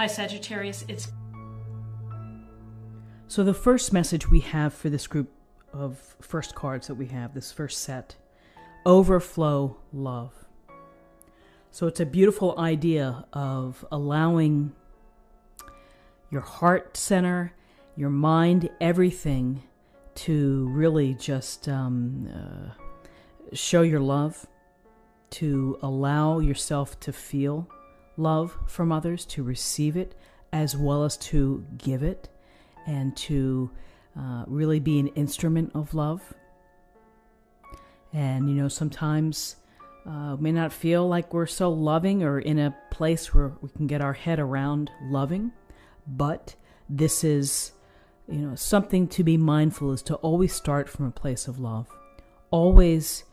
Hi Sagittarius, So the first message we have for this group of first cards that we have, this first set, Overflow Love. So it's a beautiful idea of allowing your heart center, your mind, everything to really just show your love, to allow yourself to feel love from others, to receive it as well as to give it, and to really be an instrument of love. And, you know, sometimes may not feel like we're so loving or in a place where we can get our head around loving, but this is, you know, something to be mindful is to always start from a place of love. Always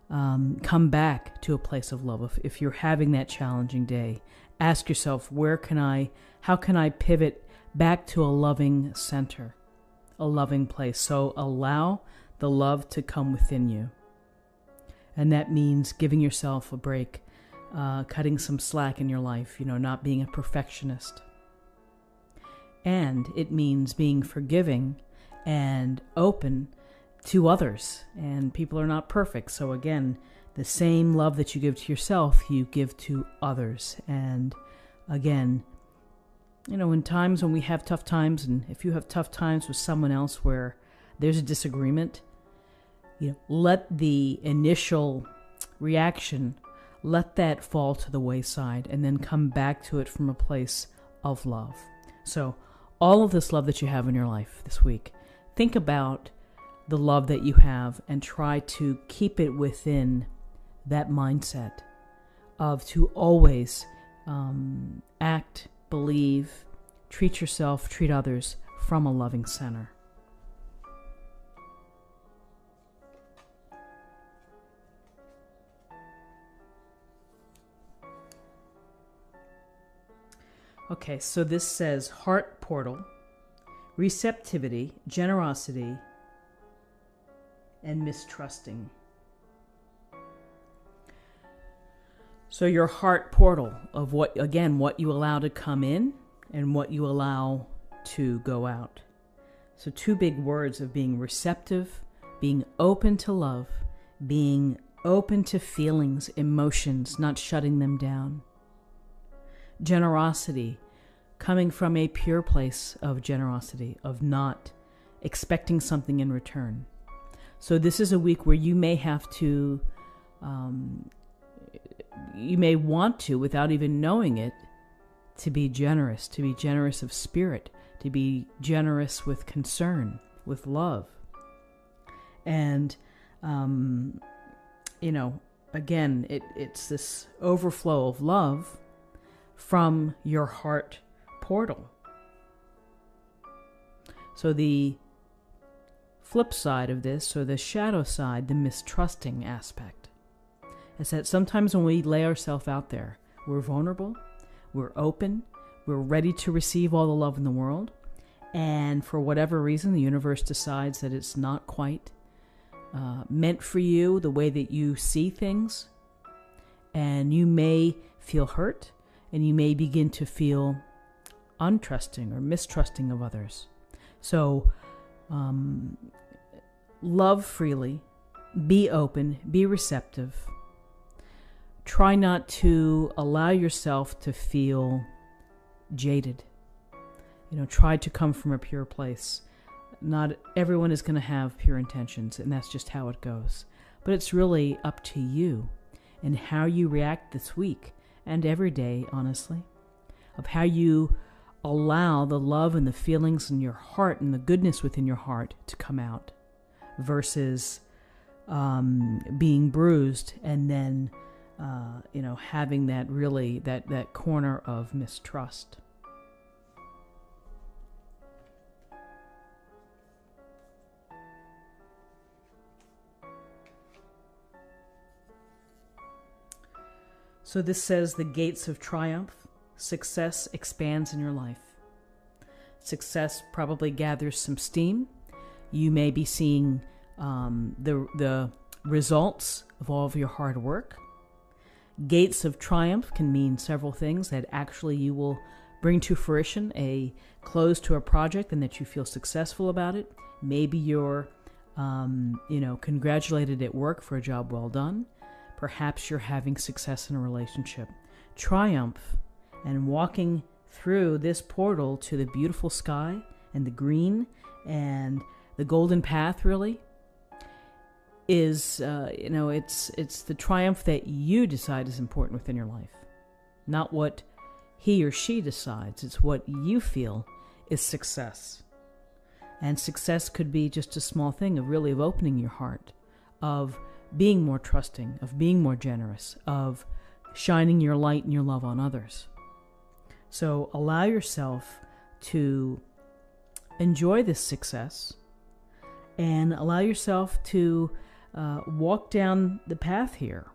come back to a place of love. If you're having that challenging day, ask yourself, how can I pivot back to a loving center, a loving place? So allow the love to come within you. And that means giving yourself a break, cutting some slack in your life, you know, not being a perfectionist. And it means being forgiving and open to others. And people are not perfect. So again, the same love that you give to yourself, you give to others. And again, you know, in times when we have tough times, and if you have tough times with someone else where there's a disagreement, you know, let the initial reaction, let that fall to the wayside and then come back to it from a place of love. So all of this love that you have in your life this week, think about the love that you have and try to keep it within that mindset of to always act, believe, treat yourself, treat others from a loving center. Okay, so this says heart portal, receptivity, generosity, and mistrusting. So your heart portal of what you allow to come in and what you allow to go out. So two big words of being receptive, being open to love, being open to feelings, emotions, not shutting them down. Generosity, coming from a pure place of generosity, of not expecting something in return. So this is a week where you may have to, you may want to, without even knowing it, to be generous of spirit, to be generous with concern, with love. And, you know, again, it's this overflow of love from your heart portal. So the flip side of this, or the shadow side, the mistrusting aspect, is that sometimes when we lay ourselves out there, we're vulnerable, we're open, we're ready to receive all the love in the world, and for whatever reason, the universe decides that it's not quite meant for you the way that you see things, and you may feel hurt, and you may begin to feel untrusting or mistrusting of others. So, love freely, be open, be receptive. Try not to allow yourself to feel jaded. You know, try to come from a pure place. Not everyone is going to have pure intentions, and that's just how it goes. But it's really up to you and how you react this week and every day, honestly, of how you allow the love and the feelings in your heart and the goodness within your heart to come out versus being bruised and then, you know, having that really, that corner of mistrust. So this says the gates of triumph. Success expands in your life. Success probably gathers some steam. You may be seeing the results of all of your hard work. Gates of triumph can mean several things, that actually you will bring to fruition a close to a project and that you feel successful about it. Maybe you're, congratulated at work for a job well done. Perhaps you're having success in a relationship. Triumph and walking through this portal to the beautiful sky and the green and the golden path really is, it's the triumph that you decide is important within your life. Not what he or she decides. It's what you feel is success. And success could be just a small thing of opening your heart, of being more trusting, of being more generous, of shining your light and your love on others. So allow yourself to enjoy this success and allow yourself to walk down the path here.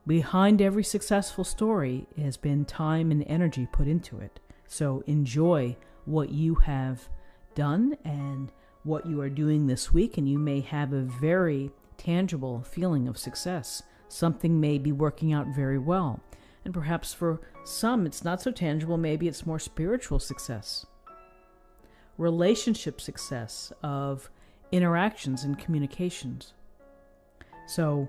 Behind every successful story has been time and energy put into it. So enjoy what you have done and what you are doing this week, and you may have a very tangible feeling of success. Something may be working out very well. And perhaps for some it's not so tangible, maybe it's more spiritual success. Relationship success of interactions and communications. So,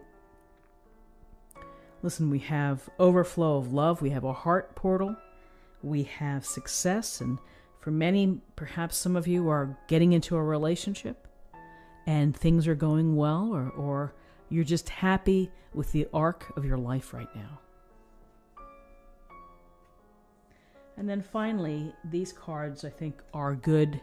listen, we have overflow of love, we have a heart portal, we have success, and for many, perhaps some of you are getting into a relationship and things are going well, or you're just happy with the arc of your life right now. And then finally, these cards I think are good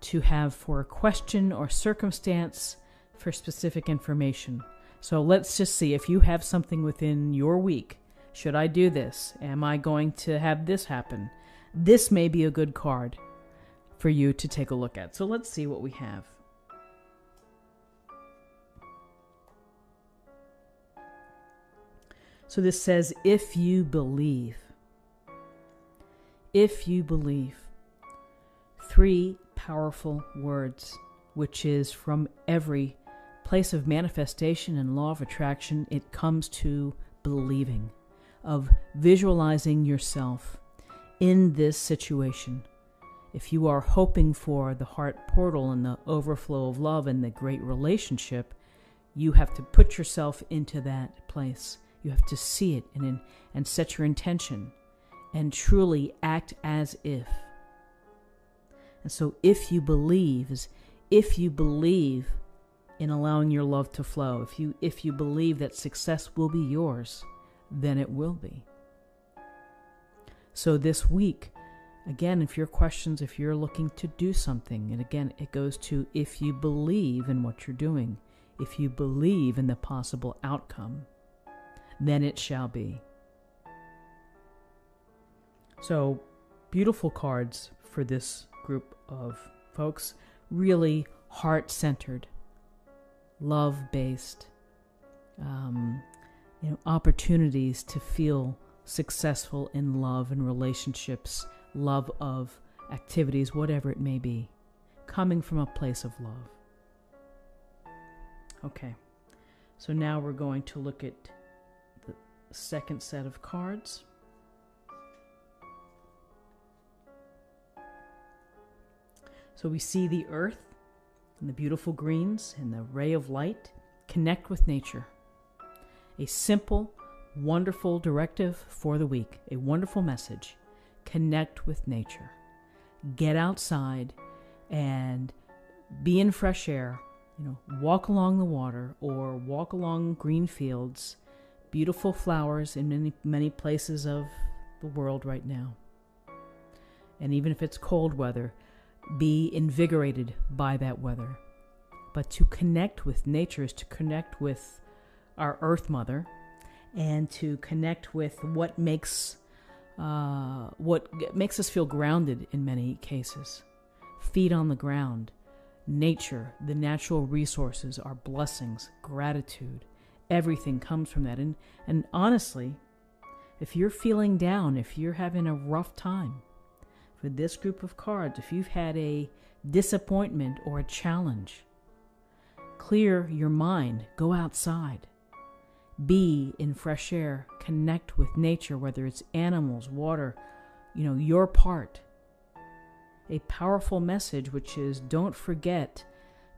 to have for a question or circumstance for specific information. So let's just see if you have something within your week. Should I do this? Am I going to have this happen? This may be a good card for you to take a look at. So let's see what we have. So this says, if you believe. If you believe. 3 powerful words, which is from every place of manifestation and law of attraction, it comes to believing, of visualizing yourself in this situation. If you are hoping for the heart portal and the overflow of love and the great relationship, you have to put yourself into that place. You have to see it and set your intention and truly act as if. And so if you believe in allowing your love to flow, if you believe that success will be yours, then it will be. So this week, again, if you're looking to do something, and again, it goes to if you believe in what you're doing, if you believe in the possible outcome, then it shall be. So, beautiful cards for this group of folks, really heart-centered, love-based, opportunities to feel successful in love and relationships, love of activities, whatever it may be, coming from a place of love. Okay, so now we're going to look at the second set of cards. So we see the earth and the beautiful greens and the ray of light. Connect with nature. A simple, wonderful directive for the week. A wonderful message. Connect with nature. Get outside and be in fresh air. Walk along the water or walk along green fields. Beautiful flowers in many, many places of the world right now. And even if it's cold weather, be invigorated by that weather. But to connect with nature is to connect with our Earth Mother and to connect with what makes us feel grounded in many cases. Feet on the ground, nature, the natural resources, our blessings, gratitude, everything comes from that. And honestly, if you're feeling down, if you're having a rough time, for this group of cards, if you've had a disappointment or a challenge, clear your mind, go outside, be in fresh air, connect with nature, whether it's animals, water, your part. A powerful message, which is don't forget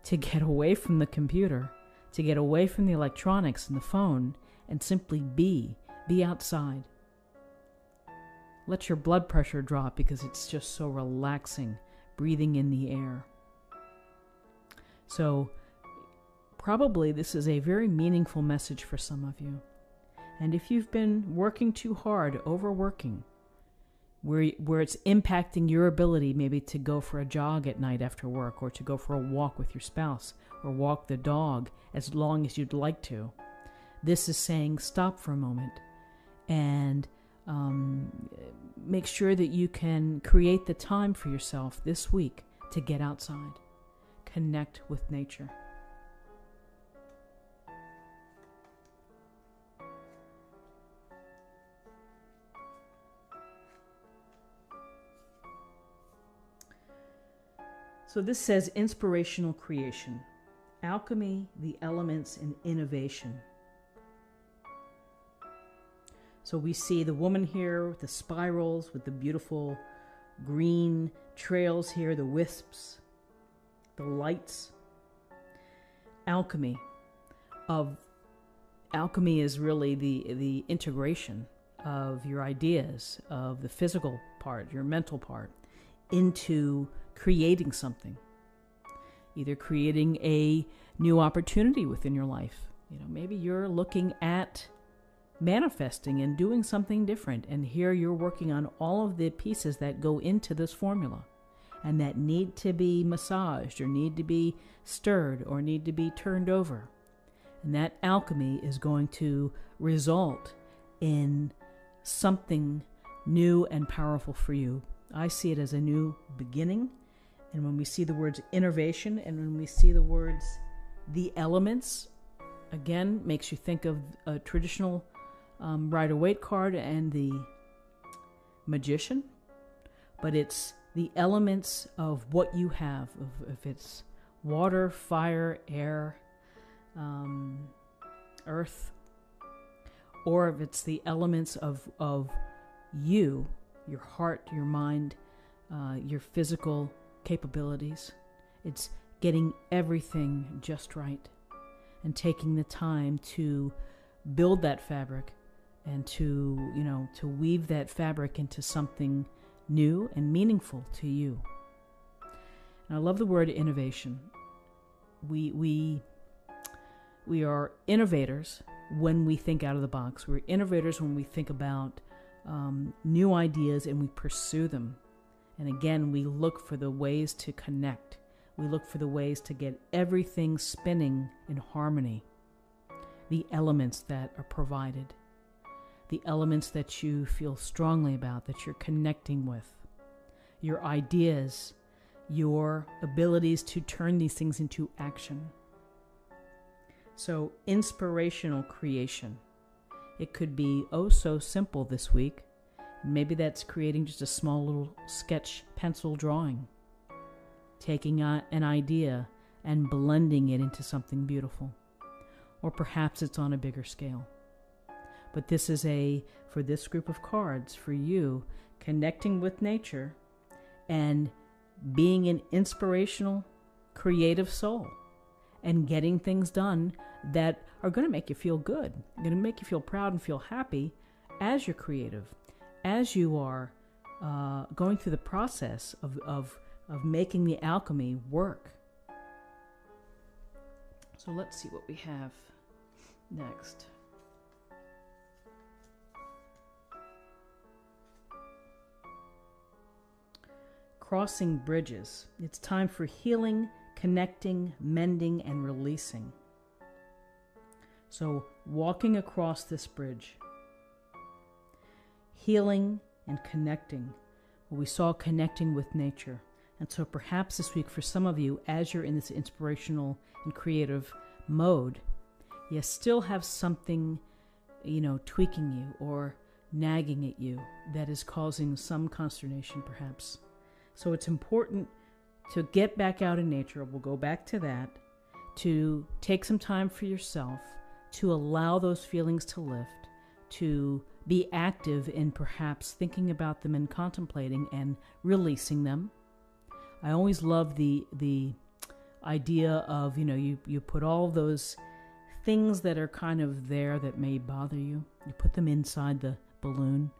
to get away from the computer, to get away from the electronics and the phone, and simply be outside. Let your blood pressure drop because it's just so relaxing, breathing in the air. So probably this is a very meaningful message for some of you. And if you've been working too hard, overworking, where it's impacting your ability maybe to go for a jog at night after work, or to go for a walk with your spouse, or walk the dog as long as you'd like to, this is saying stop for a moment and make sure that you can create the time for yourself this week to get outside, connect with nature. So this says inspirational creation, alchemy, the elements, and innovation. So we see the woman here with the spirals, with the beautiful green trails here, the wisps, the lights. Alchemy is really the integration of your ideas, of the physical part, your mental part, into creating something. Either creating a new opportunity within your life. Maybe you're looking at manifesting and doing something different, and here you're working on all of the pieces that go into this formula and that need to be massaged or need to be stirred or need to be turned over. And that alchemy is going to result in something new and powerful for you. I see it as a new beginning. And when we see the words innovation, and when we see the words the elements, again, makes you think of a traditional Rider-Waite card and the Magician. But it's the elements of what you have, if it's water, fire, air, earth, or if it's the elements of you, your heart, your mind, your physical capabilities. It's getting everything just right and taking the time to build that fabric and to weave that fabric into something new and meaningful to you. And I love the word innovation. We are innovators when we think out of the box. We're innovators when we think about new ideas and we pursue them. And again, we look for the ways to connect. We look for the ways to get everything spinning in harmony. The elements that are provided. The elements that you feel strongly about, that you're connecting with. Your ideas, your abilities to turn these things into action. So, inspirational creation. It could be oh so simple this week. Maybe that's creating just a small little sketch pencil drawing. Taking an idea and blending it into something beautiful. Or perhaps it's on a bigger scale. But this is for this group of cards, for you, connecting with nature and being an inspirational, creative soul. And getting things done that are going to make you feel good. Going to make you feel proud and feel happy as you're creative. As you are going through the process of making the alchemy work. So let's see what we have next. Crossing bridges. It's time for healing, connecting, mending, and releasing. So walking across this bridge. Healing and connecting. Well, we saw connecting with nature. And so perhaps this week for some of you, as you're in this inspirational and creative mode, you still have something, tweaking you or nagging at you that is causing some consternation perhaps. So it's important to get back out in nature. We'll go back to that. To take some time for yourself, to allow those feelings to lift, to be active in perhaps thinking about them and contemplating and releasing them. I always love the idea of, you put all those things that are kind of there that may bother you. You put them inside the balloon,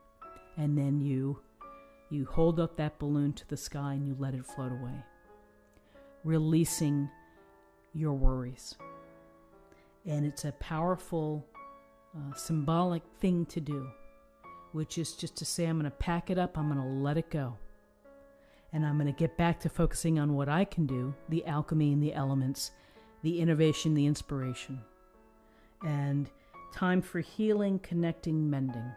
and then you hold up that balloon to the sky and you let it float away, releasing your worries. And it's a powerful, symbolic thing to do, which is just to say, I'm going to pack it up, I'm going to let it go. And I'm going to get back to focusing on what I can do, the alchemy and the elements, the innovation, the inspiration. And time for healing, connecting, mending.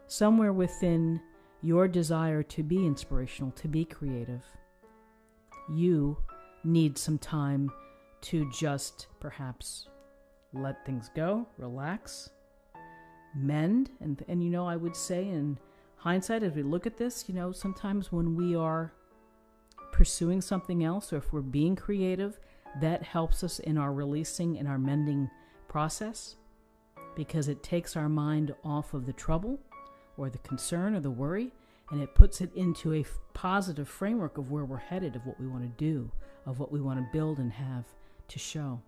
Somewhere within your desire to be inspirational, to be creative, you need some time to just perhaps let things go, relax, mend. And I would say in hindsight, as we look at this, sometimes when we are pursuing something else, or if we're being creative, that helps us in our releasing and our mending process, because it takes our mind off of the trouble or the concern or the worry, and it puts it into a positive framework of where we're headed, of what we want to do, of what we want to build and have to show.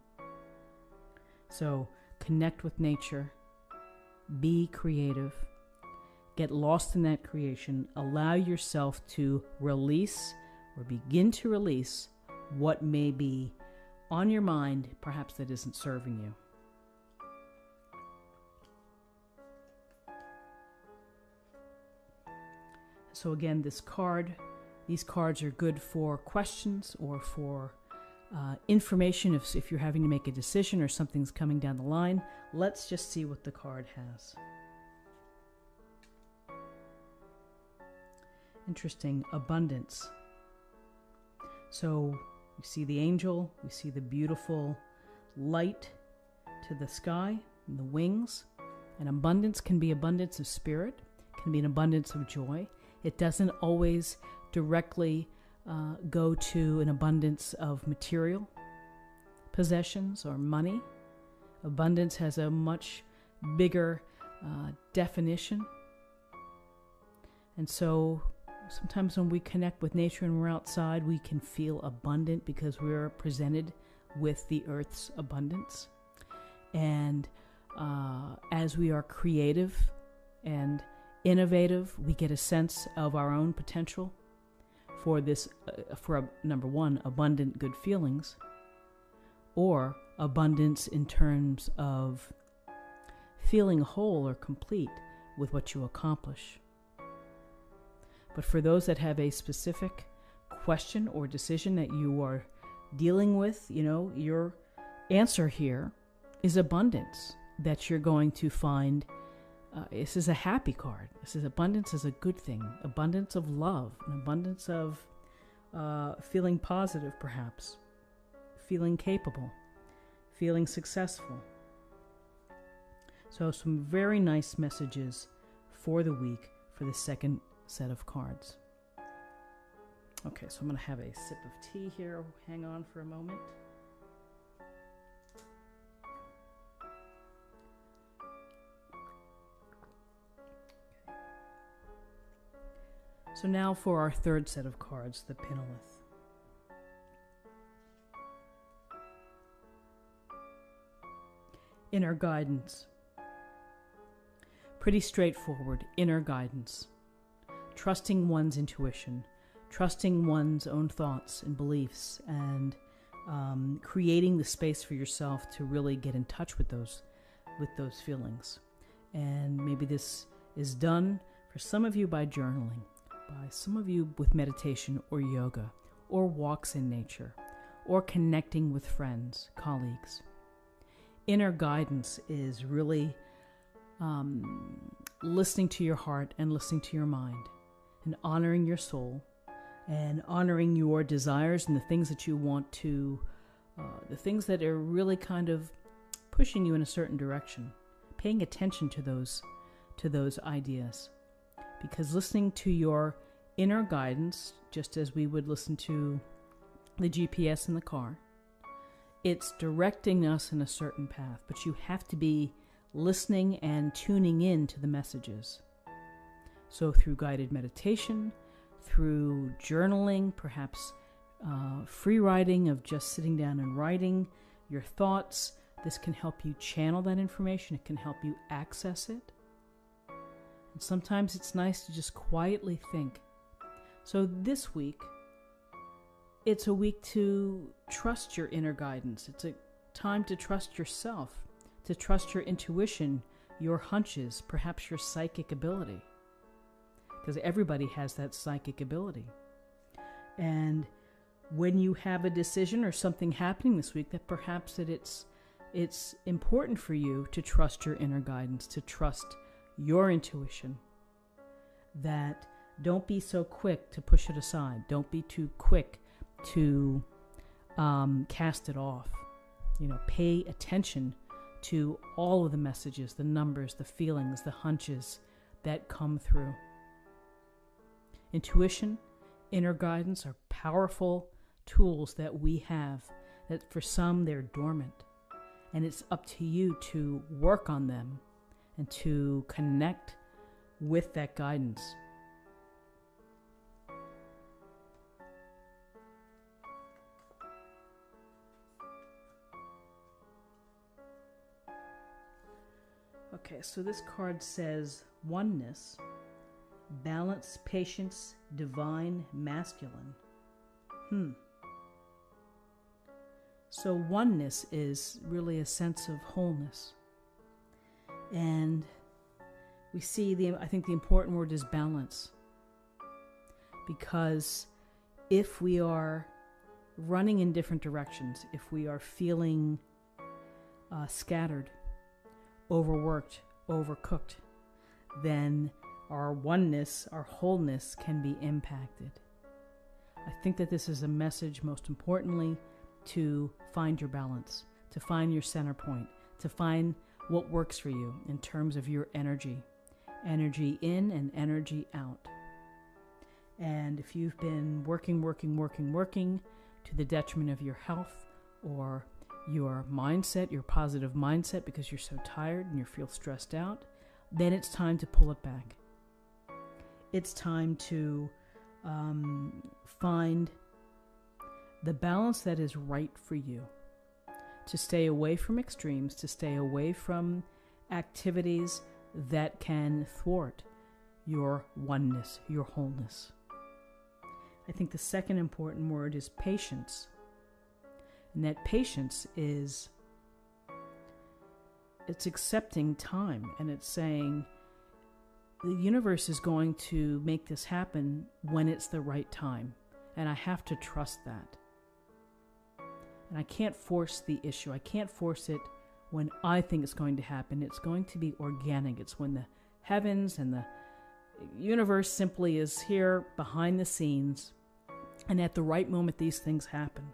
So connect with nature, be creative, get lost in that creation, allow yourself to release or begin to release what may be on your mind, perhaps that isn't serving you. So again, these cards are good for questions or for information if you're having to make a decision or something's coming down the line. Let's just see what the card has. Interesting, abundance. So we see the angel, we see the beautiful light to the sky and the wings. And abundance can be abundance of spirit, can be an abundance of joy. It doesn't always directly go to an abundance of material possessions or money. Abundance has a much bigger definition. And so sometimes when we connect with nature and we're outside, we can feel abundant because we're presented with the earth's abundance. And as we are creative and innovative, we get a sense of our own potential for this, number one, abundant good feelings, or abundance in terms of feeling whole or complete with what you accomplish. But for those that have a specific question or decision that you are dealing with, your answer here is abundance, that you're going to find. This is a happy card. This is abundance is a good thing. Abundance of love, an abundance of feeling positive, perhaps, feeling capable, feeling successful. So some very nice messages for the week for the second set of cards. Okay, so I'm going to have a sip of tea here. Hang on for a moment. So now for our third set of cards, the Pinolith. Inner guidance. Pretty straightforward, inner guidance. Trusting one's intuition, trusting one's own thoughts and beliefs, and creating the space for yourself to really get in touch with those feelings. And maybe this is done for some of you by journaling, by some of you with meditation or yoga, or walks in nature, or connecting with friends, colleagues. Inner guidance is really listening to your heart and listening to your mind, and honoring your soul, and honoring your desires and the things that you want to, the things that are really kind of pushing you in a certain direction. Paying attention to those ideas. Because listening to your inner guidance, just as we would listen to the GPS in the car, It's directing us in a certain path, but you have to be listening and tuning in to the messages. So through guided meditation, through journaling, perhaps free writing of just sitting down and writing your thoughts, this can help you channel that information. It can help you access it. And sometimes it's nice to just quietly think. So this week, it's a week to trust your inner guidance. It's a time to trust yourself, to trust your intuition, your hunches, perhaps your psychic ability. Because everybody has that psychic ability. And when you have a decision or something happening this week, that perhaps that it's important for you to trust your inner guidance, to trust your intuition. That don't be so quick to push it aside. Don't be too quick to cast it off. Pay attention to all of the messages, the numbers, the feelings, the hunches that come through. Intuition, inner guidance are powerful tools that we have, that for some they're dormant. And it's up to you to work on them and to connect with that guidance. Okay, so this card says Oneness, balance, patience, divine, masculine. So oneness is really a sense of wholeness. And we see I think the important word is balance. Because if we are running in different directions, if we are feeling scattered, overworked, overcooked, then our oneness, our wholeness can be impacted. I think that this is a message, most importantly, to find your balance, to find your center point, to find what works for you in terms of your energy in and energy out. And if you've been working to the detriment of your health or your mindset, your positive mindset, because you're so tired and you feel stressed out, then it's time to pull it back. It's time to find the balance that is right for you, to stay away from extremes, to stay away from activities that can thwart your oneness, your wholeness. I think the second important word is patience. And that patience it's accepting time, and it's saying the universe is going to make this happen when it's the right time. And I have to trust that. And I can't force the issue. I can't force it when I think it's going to happen. It's going to be organic. It's when the heavens and the universe simply is here behind the scenes. And at the right moment, these things happen.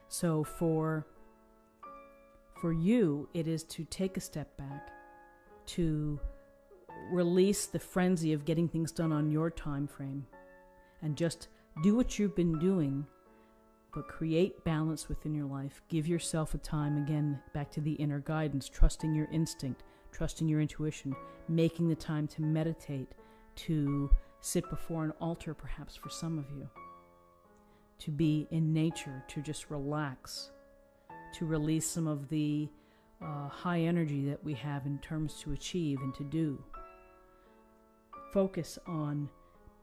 So for you, it is to take a step back, to release the frenzy of getting things done on your time frame, and just do what you've been doing, but create balance within your life. Give yourself a time, again, back to the inner guidance, trusting your instinct, trusting your intuition, making the time to meditate, to sit before an altar perhaps for some of you, to be in nature, to just relax, to release some of the high energy that we have in terms to achieve and to do. Focus on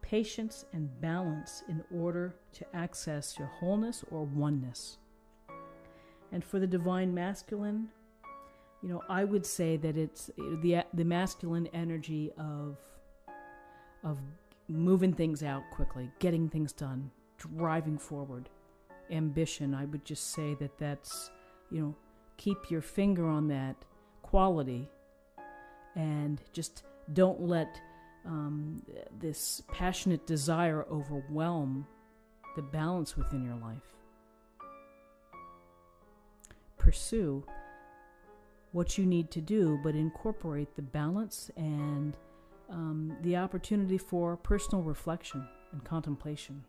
patience and balance in order to access your wholeness or oneness. And for the divine masculine, I would say that it's the masculine energy of moving things out quickly, getting things done, driving forward, ambition. I would just say that that's, keep your finger on that quality and just don't let this passionate desire overwhelm the balance within your life. Pursue what you need to do, but incorporate the balance and the opportunity for personal reflection and contemplation.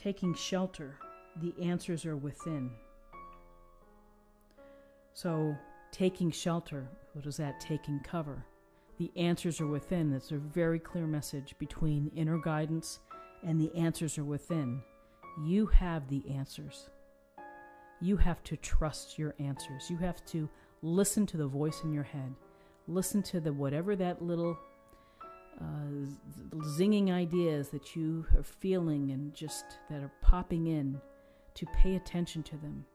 taking shelter. The answers are within. So taking shelter, what is that? Taking cover. The answers are within. That's a very clear message between inner guidance and the answers are within. You have the answers. You have to trust your answers. You have to listen to the voice in your head. Listen to the whatever that little zinging ideas that you are feeling and just that are popping in, to pay attention to them.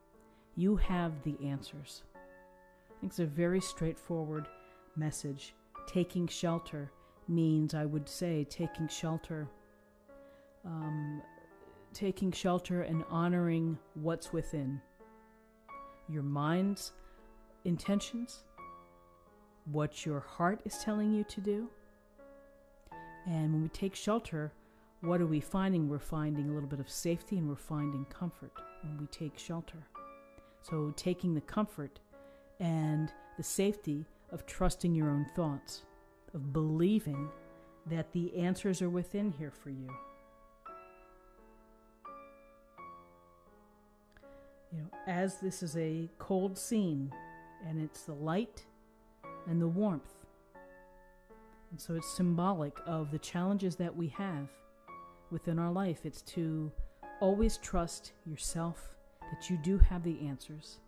You have the answers. I think it's a very straightforward message. Taking shelter means, I would say, taking shelter and honoring what's within. Your mind's intentions, what your heart is telling you to do. And when we take shelter, what are we finding? We're finding a little bit of safety and we're finding comfort when we take shelter. So taking the comfort and the safety of trusting your own thoughts, of believing that the answers are within here for you. You know, as this is a cold scene, and it's the light and the warmth. And so it's symbolic of the challenges that we have within our life. It's to always trust yourself, that you do have the answers,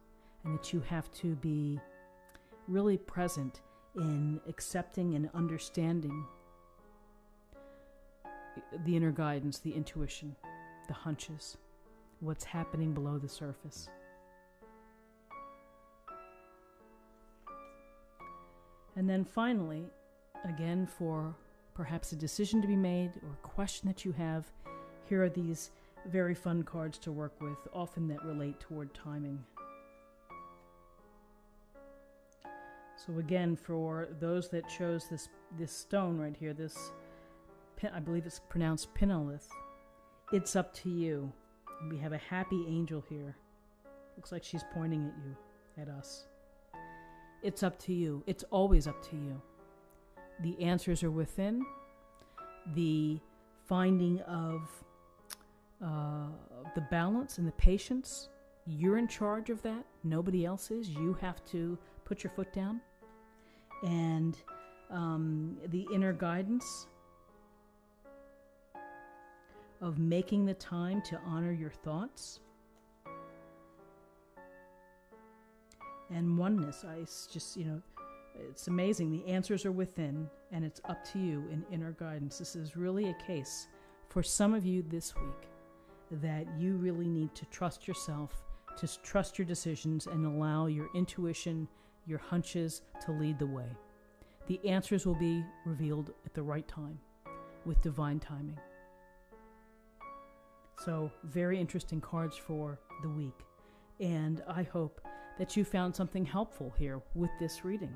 and that you have to be really present in accepting and understanding the inner guidance, the intuition, the hunches, what's happening below the surface. And then finally, again, for perhaps a decision to be made or a question that you have, here are these very fun cards to work with, often that relate toward timing. So again, for those that chose this stone right here, this, I believe it's pronounced pinolith, it's up to you. We have a happy angel here. Looks like she's pointing at you, at us. It's up to you. It's always up to you. The answers are within. The finding of the balance and the patience, you're in charge of that. Nobody else is. You have to put your foot down. And the inner guidance of making the time to honor your thoughts. And oneness. It's amazing. The answers are within, and it's up to you in inner guidance. This is really a case for some of you this week that you really need to trust yourself, to trust your decisions, and allow your intuition, your hunches to lead the way. The answers will be revealed at the right time with divine timing. So, very interesting cards for the week. And I hope that you found something helpful here with this reading.